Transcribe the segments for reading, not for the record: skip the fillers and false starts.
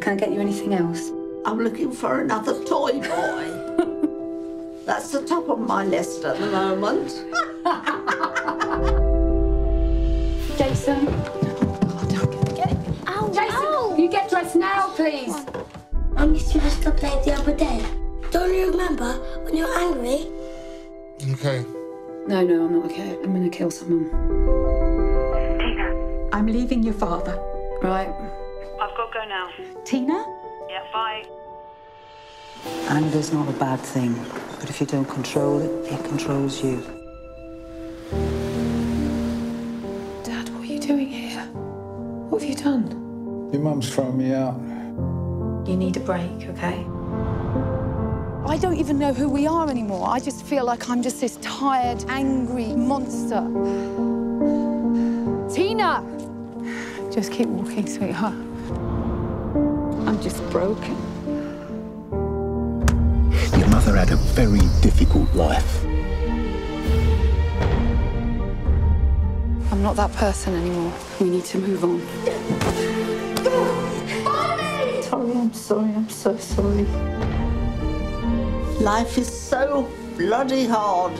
Can I get you anything else? I'm looking for another toy boy. That's the top of my list at the moment. Jason. Get it. Ow, Jason, ow. you get dressed now, please. I missed you just up there the other day. Don't you remember when you were angry? Okay. No, I'm not okay. I'm gonna kill someone. Tina, I'm leaving your father. Right. I've got to go now. Tina? Yeah, bye. Anger's not a bad thing, but if you don't control it, it controls you. Dad, what are you doing here? What have you done? Your mum's thrown me out. You need a break, okay? I don't even know who we are anymore. I just feel like I'm just this tired, angry monster. Tina! Just keep walking, sweetheart. I'm just broken. Your mother had a very difficult life. I'm not that person anymore. We need to move on. I'm sorry, I'm so sorry. Life is so bloody hard.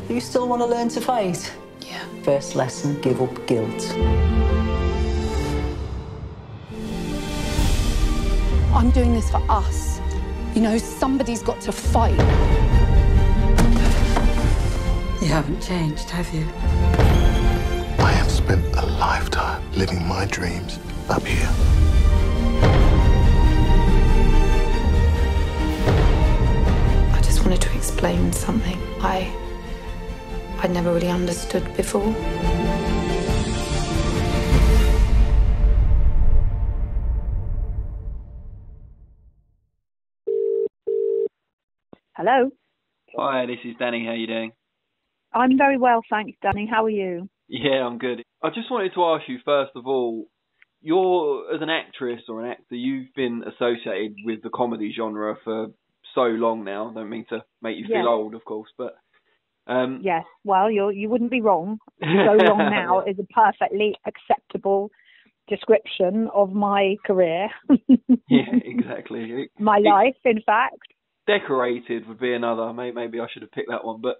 You still want to learn to fight? Yeah. First lesson, give up guilt. I'm doing this for us. You know, somebody's got to fight. You haven't changed, have you? I have spent a lifetime living my dreams up here. I just wanted to explain something I'd never really understood before. Hello. Hi, this is Danny. How you doing? I'm very well, thanks, Danny. How are you? Yeah, I'm good. I just wanted to ask you, first of all, as an actress or an actor, you've been associated with the comedy genre for so long now. I don't mean to make you feel old, of course, but... Yes, well, you wouldn't be wrong. So long now is a perfectly acceptable description of my career. Yeah, exactly. My life, in fact. Decorated would be another. Maybe I should have picked that one. But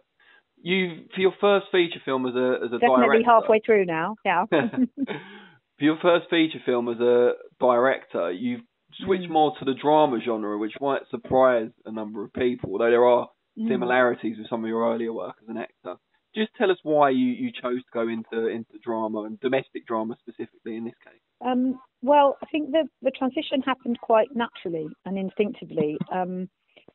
for your first feature film as a definitely director, halfway through now. Yeah. For your first feature film as a director, you've switched more to the drama genre, which might surprise a number of people, although there are similarities with some of your earlier work as an actor. Just tell us why you chose to go into drama, and domestic drama specifically in this case. Well, I think the transition happened quite naturally and instinctively.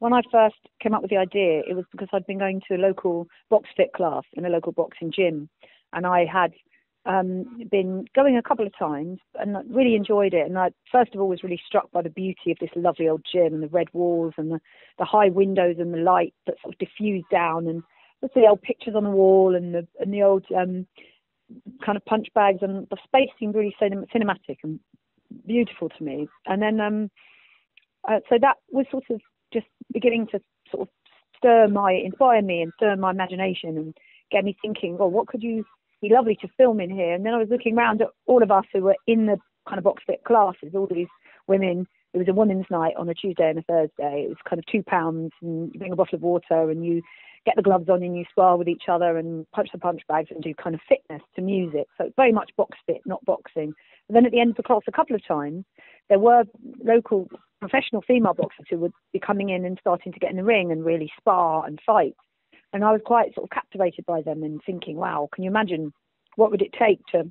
When I first came up with the idea, it was because I'd been going to a local box fit class in a local boxing gym, and I had been going a couple of times and really enjoyed it. And I, first of all, was really struck by the beauty of this lovely old gym and the red walls and the high windows and the light that sort of diffused down, and the old pictures on the wall and the old kind of punch bags, and the space seemed really cinematic and beautiful to me. And then so that was sort of just beginning to sort of inspire me and stir my imagination and get me thinking, well, what could you be lovely to film in here? And then I was looking around at all of us who were in the kind of box fit classes, all these women. It was a women's night on a Tuesday and a Thursday. It was kind of £2 and you bring a bottle of water and you get the gloves on and you spar with each other and punch the punch bags and do kind of fitness to music. So it's very much box fit, not boxing. And then at the end of the class, a couple of times, there were local professional female boxers who would be coming in and starting to get in the ring and really spar and fight. And I was quite sort of captivated by them and thinking, wow, can you imagine what would it take to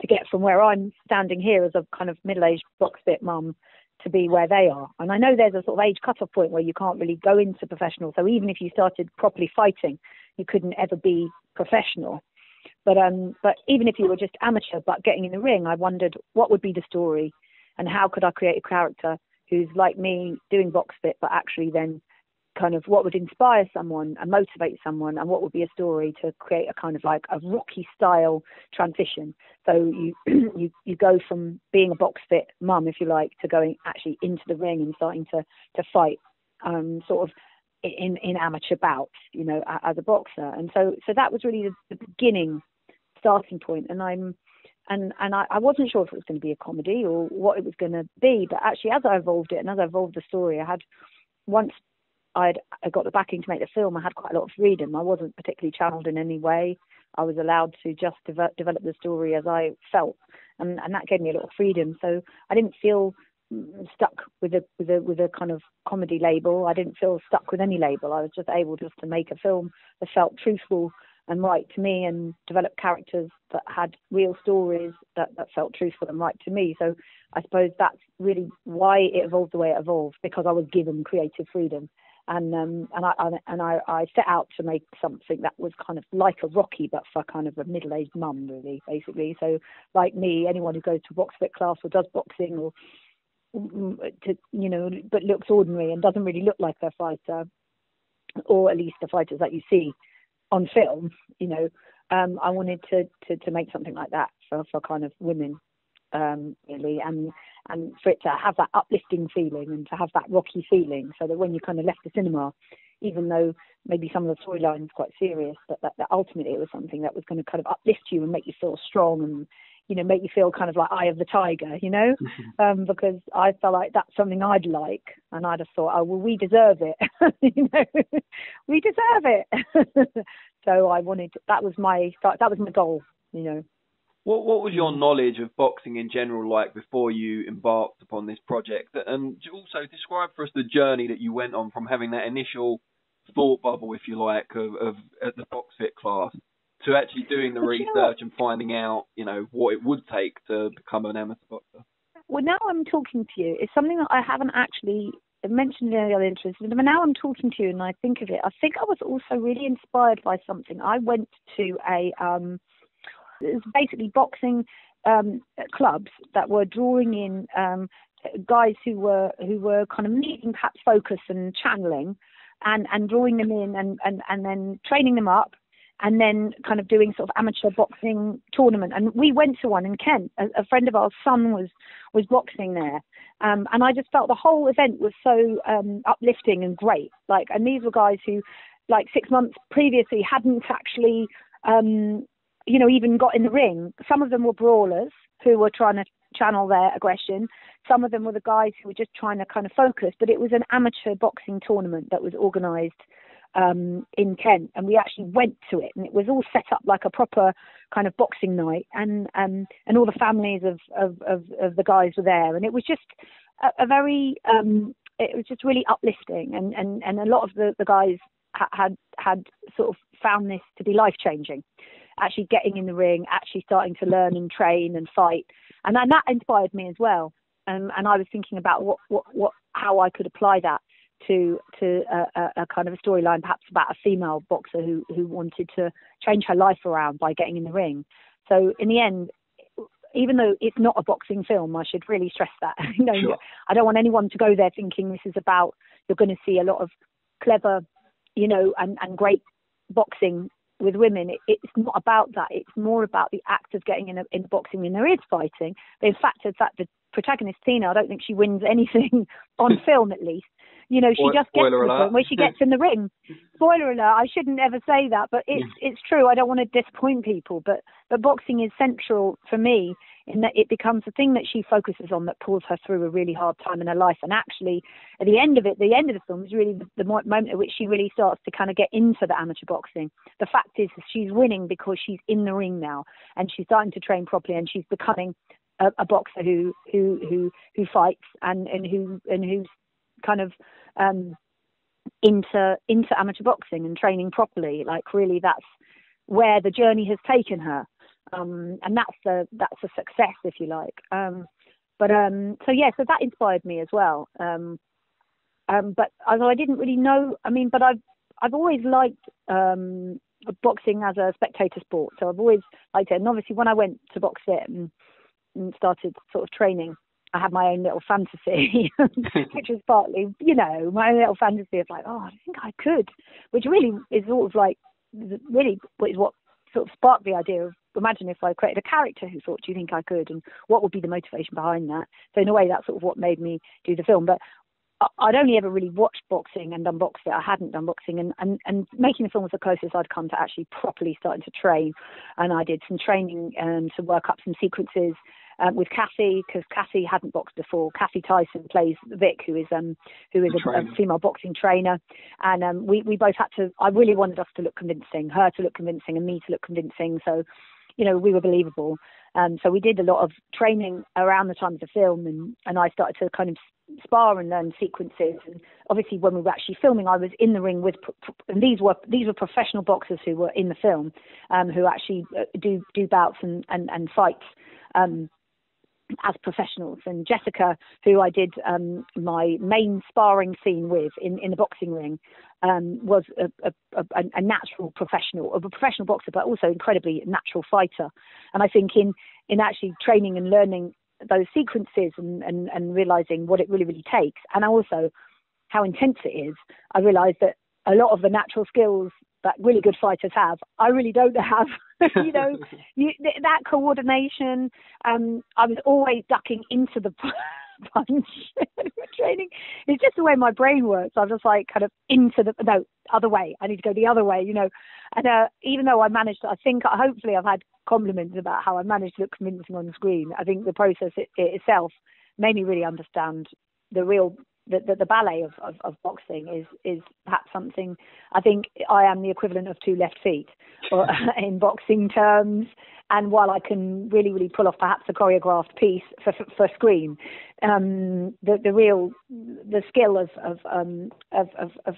get from where I'm standing here as a kind of middle-aged box fit mum to be where they are? And I know there's a sort of age cut-off point where you can't really go into professional. So even if you started properly fighting, you couldn't ever be professional. But even if you were just amateur but getting in the ring, I wondered what would be the story and how could I create a character who's like me doing box fit, but actually then kind of what would inspire someone and motivate someone, and what would be a story to create a kind of like a Rocky style transition. So you go from being a box fit mum, if you like, to going actually into the ring and starting to fight sort of in amateur bouts, you know, as a boxer. And so that was really the beginning starting point. And I'm I wasn't sure if it was going to be a comedy or what it was going to be. But actually, as I evolved it and as I evolved the story, once I got the backing to make the film, I had quite a lot of freedom. I wasn't particularly channeled in any way. I was allowed to just develop the story as I felt, and that gave me a lot of freedom. So I didn't feel stuck with a kind of comedy label. I didn't feel stuck with any label. I was just able just to make a film that felt truthful and right to me, and develop characters that had real stories that felt truthful and right to me. So I suppose that's really why it evolved the way it evolved, because I was given creative freedom. And I set out to make something that was kind of like a Rocky, but for kind of a middle-aged mum, really, basically. So like me, anyone who goes to a box fit class or does boxing or but looks ordinary and doesn't really look like a fighter, or at least the fighters that you see on film, I wanted to make something like that for kind of women, really, and for it to have that uplifting feeling and to have that Rocky feeling, so that when you kind of left the cinema, even though maybe some of the storylines quite serious, that ultimately it was something that was going to kind of uplift you and make you feel strong and make you feel kind of like Eye of the Tiger, because I felt like that's something I'd like, and I'd have thought, oh, well, we deserve it, we deserve it. So I wanted that was my goal, What was your knowledge of boxing in general like before you embarked upon this project? And also describe for us the journey that you went on from having that initial thought bubble, if you like, of at the box fit class to actually doing the research and finding out, what it would take to become an amateur boxer. Well, now I'm talking to you. It's something that I haven't actually mentioned in any other interest, but now I'm talking to you and I think of it. I think I was also really inspired by something. I went to it was basically boxing clubs that were drawing in guys who were kind of needing perhaps focus and channeling, and drawing them in and then training them up, and then kind of doing sort of amateur boxing tournament. And we went to one in Kent. A friend of ours' son was boxing there. And I just felt the whole event was so uplifting and great. And these were guys who, 6 months previously, hadn't actually, even got in the ring. Some of them were brawlers who were trying to channel their aggression. Some of them were the guys who were just trying to kind of focus. But it was an amateur boxing tournament that was organised in Kent, and we actually went to it, and it was all set up like a proper kind of boxing night, and all the families of the guys were there, and it was just a very it was just really uplifting, and a lot of the guys had sort of found this to be life-changing, actually getting in the ring, actually starting to learn and train and fight, and that inspired me as well, and I was thinking about how I could apply that to a kind of a storyline, perhaps about a female boxer who wanted to change her life around by getting in the ring. So in the end, even though it's not a boxing film, I should really stress that. Sure. I don't want anyone to go there thinking this is about, you're going to see a lot of clever, and great boxing with women. It's not about that. It's more about the act of getting in boxing, and there is fighting. But in fact, the protagonist, Tina, I don't think she wins anything on film, at least. She just gets to the point where she gets in the ring. Spoiler alert, I shouldn't ever say that, but it's true. I don't want to disappoint people, but boxing is central for me in that it becomes the thing that she focuses on that pulls her through a really hard time in her life. And actually, at the end of the film is really the moment at which she really starts to kind of get into the amateur boxing. The fact is she's winning because she's in the ring now, and she's starting to train properly, and she's becoming a boxer who fights and who's kind of into amateur boxing and training properly. Really, that's where the journey has taken her, and that's a success, if you like. So that inspired me as well. But although I didn't really know, but I've always liked boxing as a spectator sport. So I've always liked it, and obviously when I went to box fit and started sort of training, I had my own little fantasy, which was partly, my own little fantasy of I think I could, which really is sort of really is what sort of sparked the idea of, imagine if I created a character who thought, do you think I could? And what would be the motivation behind that? So in a way, that's sort of what made me do the film. But I'd only ever really watched boxing and done boxing. I hadn't done boxing, and making the film was the closest I'd come to actually properly starting to train. And I did some training to work up some sequences with Cassie, because Cassie hadn't boxed before. Cassie Tyson plays Vic, who is a female boxing trainer, and we both had to. I really wanted us to look convincing, her to look convincing, and me to look convincing. So, we were believable. So we did a lot of training around the time of the film, and I started to kind of spar and learn sequences. And obviously, when we were actually filming, I was in the ring with, and these were professional boxers who were in the film, who actually do bouts and fights as professionals. And Jessica, who I did my main sparring scene with in the boxing ring, was a natural professional, a professional boxer, but also incredibly natural fighter. And I think in actually training and learning those sequences and realizing what it really, really takes, and also how intense it is, I realized that a lot of the natural skills that really good fighters have, I really don't have. That coordination. I was always ducking into the punch training. It's just the way my brain works. I'm just like kind of into other way. I need to go the other way, And even though I managed to, hopefully I've had compliments about how I managed to look convincing on the screen. I think the process itself made me really understand the ballet of boxing is perhaps something. I think I am the equivalent of 2 left feet or, in boxing terms. And while I can really, really pull off perhaps a choreographed piece for screen, the skill of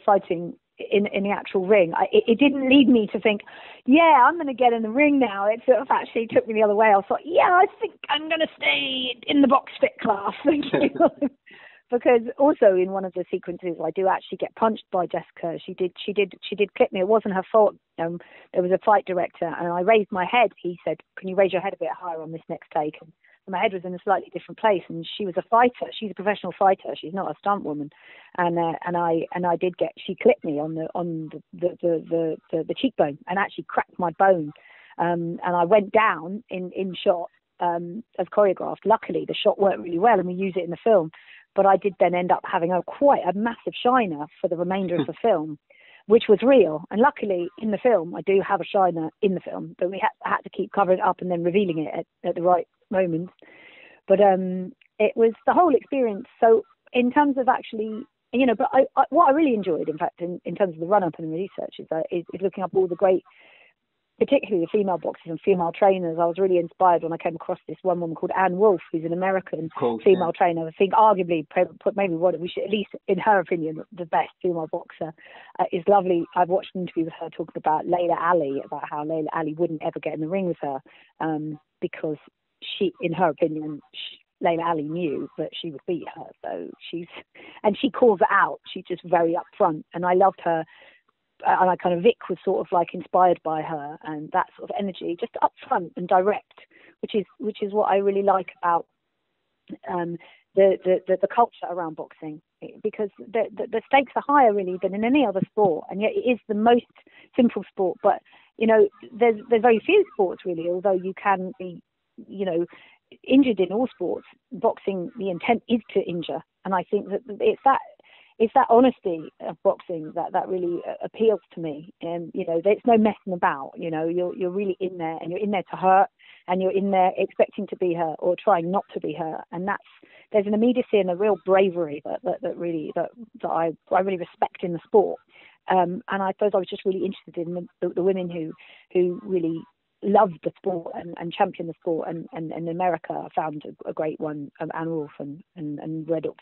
fighting in the actual ring, it didn't lead me to think, I'm going to get in the ring now. It sort of actually took me the other way. I thought, I think I'm going to stay in the box fit class. Thank you. Because also in one of the sequences, I do actually get punched by Jessica. She did clip me. It wasn't her fault. There was a fight director, and I raised my head. He said, "Can you raise your head a bit higher on this next take?" And my head was in a slightly different place. And she was a fighter. She's a professional fighter. She's not a stunt woman. And I did get. She clipped me on the cheekbone and actually cracked my bone. And I went down in shot as choreographed. Luckily, the shot worked really well, and we use it in the film. But I did then end up having quite a massive shiner for the remainder of the film, which was real. And luckily, in the film, I do have a shiner in the film, but we had to keep covering it up and then revealing it at the right moments. But it was the whole experience. So in terms of actually, but what I really enjoyed, in fact, in terms of the run-up and the research, is looking up all the great, particularly the female boxers and female trainers. I was really inspired when I came across this one woman called Ann Wolfe, who's an American female trainer. I think arguably, maybe what we should, at least in her opinion, the best female boxer, is lovely. I've watched an interview with her talking about Layla Ali, about how Layla Ali wouldn't ever get in the ring with her because she, in her opinion, Layla Ali knew that she would beat her. So she calls it out. She's just very upfront, and I loved her. And Vic was sort of like inspired by her and that sort of energy, just upfront and direct, which is what I really like about the culture around boxing, because the stakes are higher really than in any other sport, and yet it is the most simple sport. But there's very few sports really, although you can be injured in all sports. Boxing, the intent is to injure, and I think that it's that honesty of boxing that really appeals to me. And there's no messing about. You're really in there, and you're in there to hurt, and you're in there expecting to be hurt or trying not to be hurt. And there's an immediacy and a real bravery that I really respect in the sport. And I suppose I was just really interested in the women who really loved the sport and championed the sport, and in America I found a great one, Ann Wolfe, and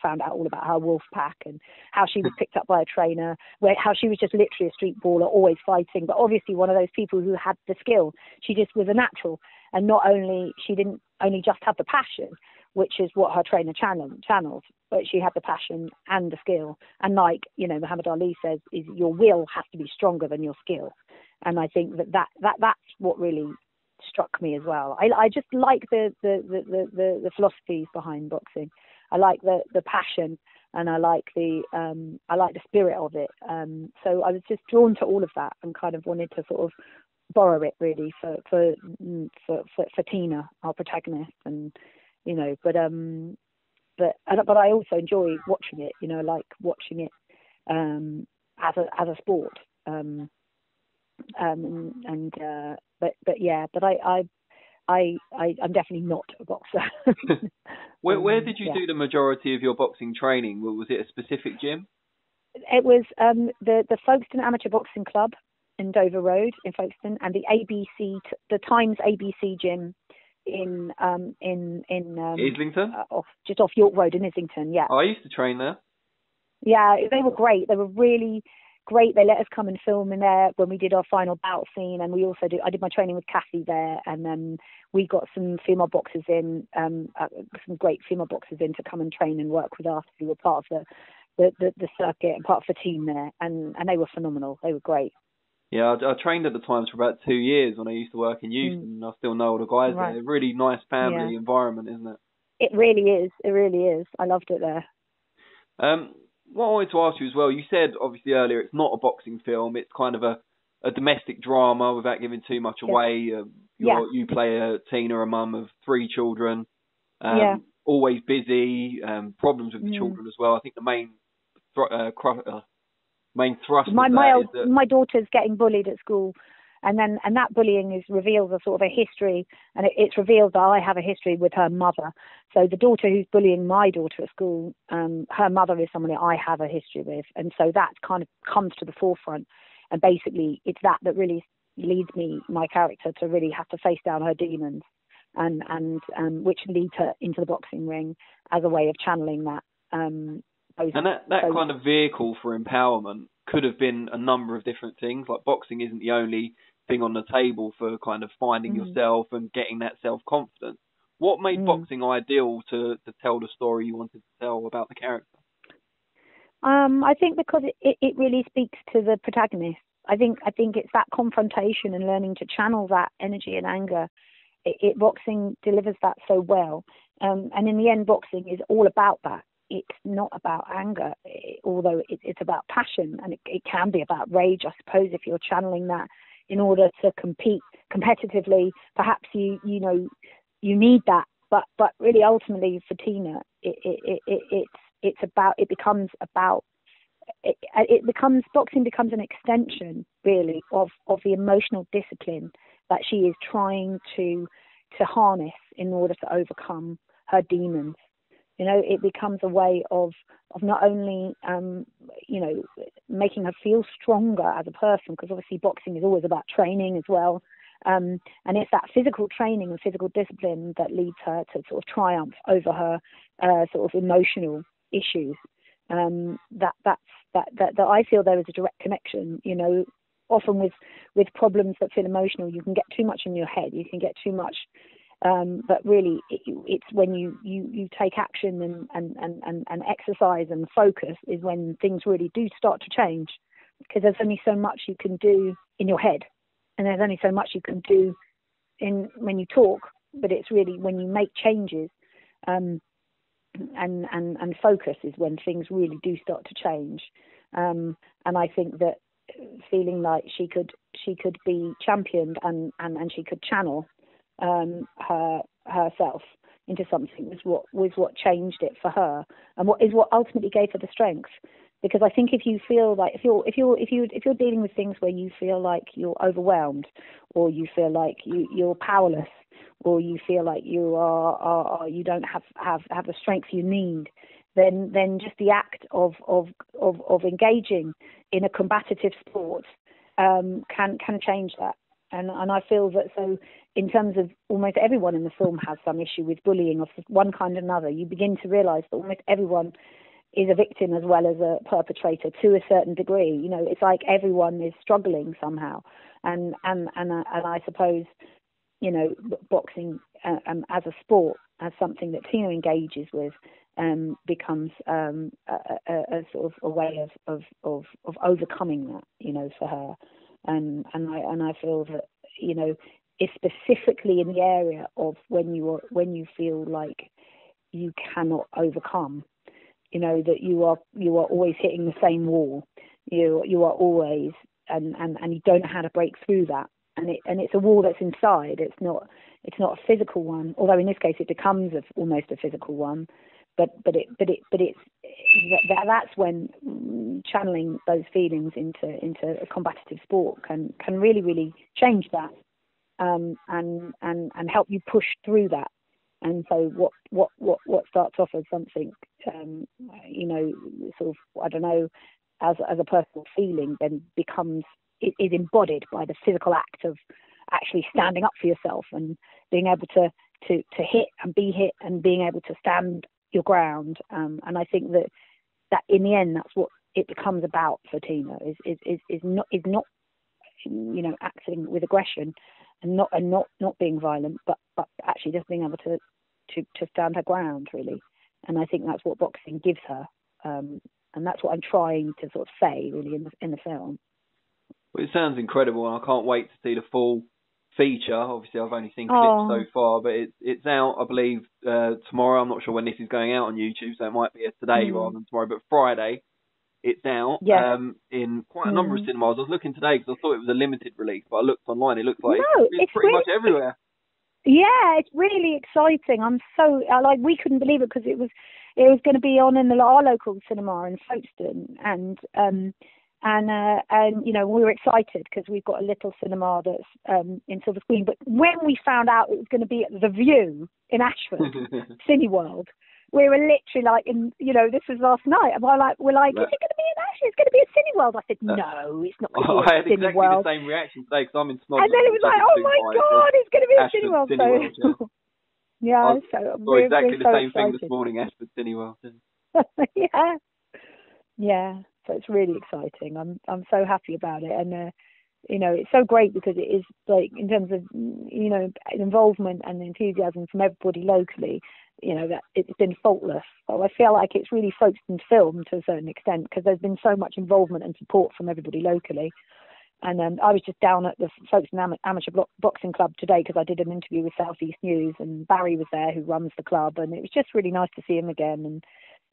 found out all about her Wolf Pack and how she was picked up by a trainer, how she was just literally a street baller, always fighting, but obviously one of those people who had the skill. She just was a natural, and she didn't only just have the passion, which is what her trainer channels, but she had the passion and the skill. And like Muhammad Ali says, is your will has to be stronger than your skill. And I think that's what really struck me as well. I just like the philosophies behind boxing. I like the passion, and I like the spirit of it. So I was just drawn to all of that, and kind of wanted to sort of borrow it really for Tina, our protagonist, and but but I also enjoy watching it. You know, like watching it as a sport. I'm definitely not a boxer. Where did you do the majority of your boxing training? Was it a specific gym? It was the Folkestone Amateur Boxing Club in Dover Road in Folkestone, and the Times ABC gym in Islington, just off York Road in Islington. Yeah. I used to train there. Yeah, they were great. They were really great. They let us come and film in there when we did our final bout scene, and I did my training with Kathy there, and then we got some female boxers in, some great female boxers in to come and train and work with us, who were part of the circuit and part of the team there, and they were phenomenal. They were great. Yeah, I trained at the Times for about 2 years when I used to work in Euston, and I still know all the guys there. Really nice family environment, isn't it? It really is. It really is. I loved it there. What I wanted to ask you as well, you said obviously earlier it's not a boxing film, it's kind of a domestic drama without giving too much away. You play Tina, a mum of 3 children, always busy, problems with the children as well. I think the main thrust my daughter's getting bullied at school, and that bullying reveals a sort of a history, and it's revealed that I have a history with her mother. So the daughter who's bullying my daughter at school, her mother is someone that I have a history with, and so that kind of comes to the forefront, and basically it's that really leads my character to really have to face down her demons, and which leads her into the boxing ring as a way of channeling that. That kind of vehicle for empowerment could have been a number of different things. Like boxing isn't the only thing on the table for kind of finding yourself and getting that self-confidence. What made boxing ideal to tell the story you wanted to tell about the character? I think because it really speaks to the protagonist. I think it's that confrontation and learning to channel that energy and anger. Boxing delivers that so well. And in the end, boxing is all about that. It's not about anger, although it's about passion, and it can be about rage, I suppose, if you're channeling that in order to compete competitively. Perhaps you need that, but really ultimately for Tina, boxing becomes an extension really of the emotional discipline that she is trying to harness in order to overcome her demons. It becomes a way of not only, making her feel stronger as a person, because obviously boxing is always about training as well. And it's that physical training and physical discipline that leads her to sort of triumph over her sort of emotional issues. That I feel there is a direct connection. Often with problems that feel emotional, you can get too much in your head. You can get too much. But really, it's when you take action and exercise and focus is when things really do start to change, because there's only so much you can do in your head, and there's only so much you can do when you talk. But it's really when you make changes and focus is when things really do start to change. And I think that feeling like she could be championed and she could channel herself into something was what changed it for her, and what ultimately gave her the strength. Because I think if you feel like if you're dealing with things where you feel like you're overwhelmed, or you feel like you're powerless, or you feel like you you don't have the strength you need, then just the act of engaging in a combative sport can change that. And I feel that, so in terms of almost everyone in the film has some issue with bullying of one kind or another. You begin to realise that almost everyone is a victim as well as a perpetrator to a certain degree. It's like everyone is struggling somehow. And I suppose, boxing as a sport, as something that Tina engages with, becomes a sort of a way of overcoming that, for her. And I feel that, it's specifically in the area of when you feel like you cannot overcome, that you are always hitting the same wall. You are always and you don't know how to break through that. And it's a wall that's inside. It's not a physical one, although in this case it becomes almost a physical one. that's when channeling those feelings into a combative sport can really change that, and help you push through that. And so what starts off as something, sort of, I don't know, as a personal feeling, then is embodied by the physical act of actually standing up for yourself and being able to hit and be hit and being able to stand your ground. And I think that in the end, that's what it becomes about for Tina, is not acting with aggression and not being violent, but actually just being able to stand her ground, really. And I think that's what boxing gives her, and that's what I'm trying to sort of say, really, in the film. Well, it sounds incredible, and I can't wait to see the full feature. Obviously, I've only seen clips so far, but it's out, I believe, tomorrow. I'm not sure when this is going out on YouTube, so it might be today rather than tomorrow, but Friday it's out in quite a number of cinemas. I was looking today because I thought it was a limited release, but I looked online, it looks like it's pretty much everywhere. Yeah, it's really exciting. I'm so we couldn't believe it, because it was going to be on in our local cinema in Folkestone, and we were excited because we've got a little cinema that's in Silver Queen. But when we found out it was going to be at The View in Ashford, Cineworld, we were literally like, this was last night, and we're like, is it going to be in Ashford? It's going to be at Cineworld. I said, no, it's not going to be at Cineworld. I had exactly the same reaction today, because I'm in Snodland. And then it was like, oh my God, it's going to be at Cineworld. So, yeah, so we're exactly the same excited. thing this morning, Ashford Cineworld. Yeah. So it's really exciting. I'm so happy about it, and it's so great, because it is, like, in terms of involvement and enthusiasm from everybody locally, that it's been faultless. So I feel like it's really Folkestone film to a certain extent, because there's been so much involvement and support from everybody locally. And I was just down at the Folkestone Amateur Boxing Club today, because I did an interview with South East News, and Barry was there, who runs the club, and it was just really nice to see him again, and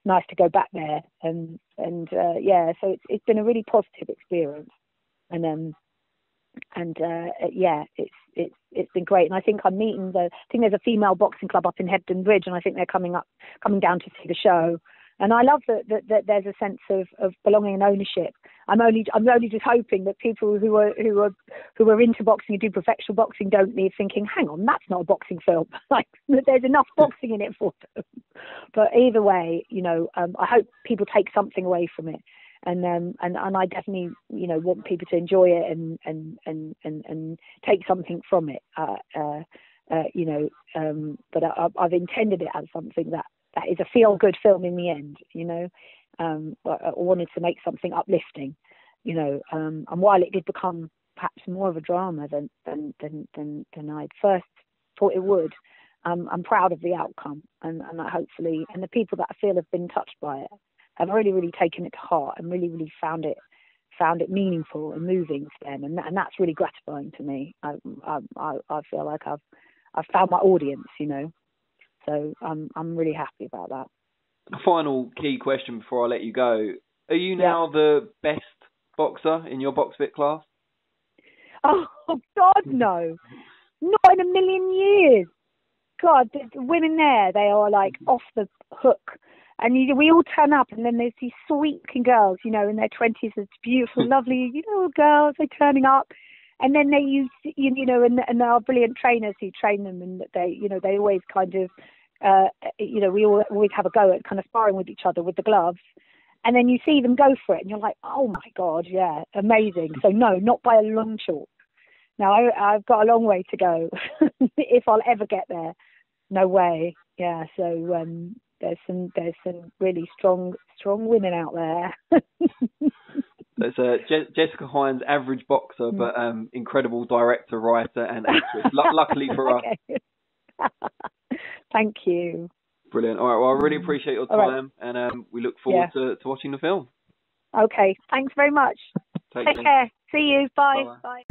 nice to go back there, and so it's been a really positive experience, it's been great. And I think I'm meeting there's a female boxing club up in Hebden Bridge, and I think they're coming down to see the show. And I love that there's a sense of belonging and ownership. I'm only just hoping that people who are into boxing and do professional boxing don't leave thinking, hang on, that's not a boxing film. Like, there's enough boxing in it for them. But either way, I hope people take something away from it. And I definitely, want people to enjoy it and take something from it. But I've intended it as something that is a feel-good film in the end. I wanted to make something uplifting, and while it did become perhaps more of a drama than I'd first thought it would, I'm proud of the outcome, and hopefully, and the people that I feel have been touched by it have really taken it to heart and really found it meaningful and moving to them, and that's really gratifying to me. I feel like I've found my audience, so I'm really happy about that. A final key question before I let you go: are you now the best boxer in your BoxFit class? Oh God, no, not in a million years. God, the women there, they are like off the hook. And we all turn up, and then there's these sweet-looking girls, in their 20s, it's beautiful, lovely, girls, they're turning up. And then they use, and there are brilliant trainers who train them, and they always kind of, we always have a go at kind of sparring with each other with the gloves. And then you see them go for it, and you're like, oh my God, yeah, amazing. So no, not by a long shot. Now, I've got a long way to go, if I'll ever get there. No way. Yeah, so there's some really strong women out there. There's Jessica Hynes, average boxer, but incredible director, writer, and actress. Luckily for us. Thank you. Brilliant. All right. Well, I really appreciate your time, and we look forward to watching the film. Okay. Thanks very much. Take care. See you. Bye. Bye.